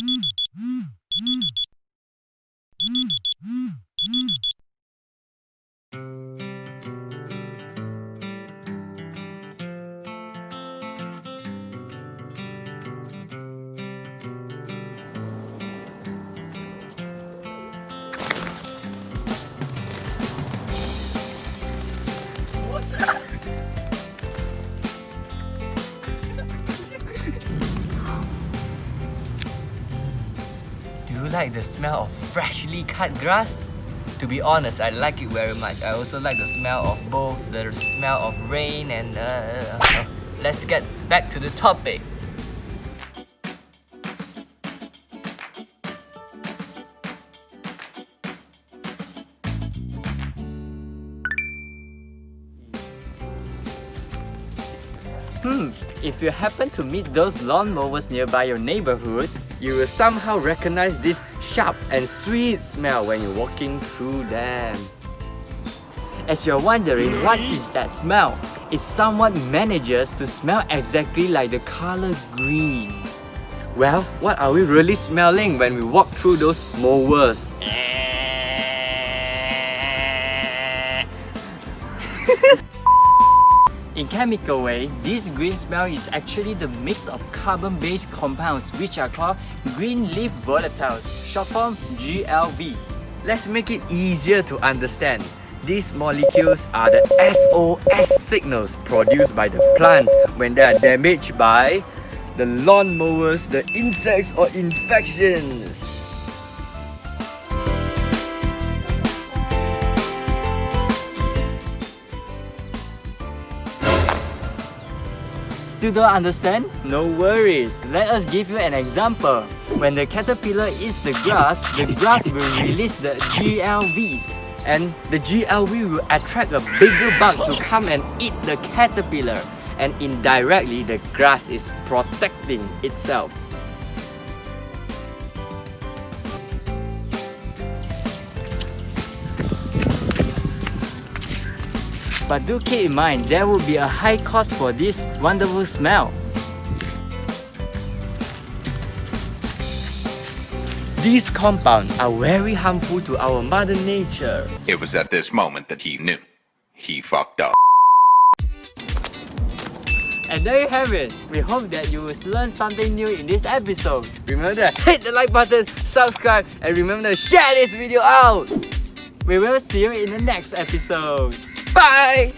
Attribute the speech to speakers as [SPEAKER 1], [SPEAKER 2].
[SPEAKER 1] Do you like the smell of freshly cut grass? To be honest, I like it very much. I also like the smell of books, the smell of rain, and let's get back to the topic. If you happen to meet those lawnmowers nearby your neighborhood, you will somehow recognize this sharp and sweet smell when you're walking through them. As you're wondering what is that smell, it somewhat manages to smell exactly like the color green. Well, what are we really smelling when we walk through those mowers? In chemical way, this green smell is actually the mix of carbon-based compounds which are called green leaf volatiles, short form GLV. Let's make it easier to understand. These molecules are the SOS signals produced by the plants when they are damaged by the lawnmowers, the insects or infections. Still don't understand? No worries. Let us give you an example. When the caterpillar eats the grass will release the GLVs. And the GLV will attract a bigger bug to come and eat the caterpillar. And indirectly, the grass is protecting itself. But do keep in mind, there will be a high cost for this wonderful smell. These compounds are very harmful to our mother nature.
[SPEAKER 2] It was at this moment that he knew. He fucked up.
[SPEAKER 1] And there you have it. We hope that you will learn something new in this episode. Remember to hit the like button, subscribe, and remember to share this video out. We will see you in the next episode. Bye!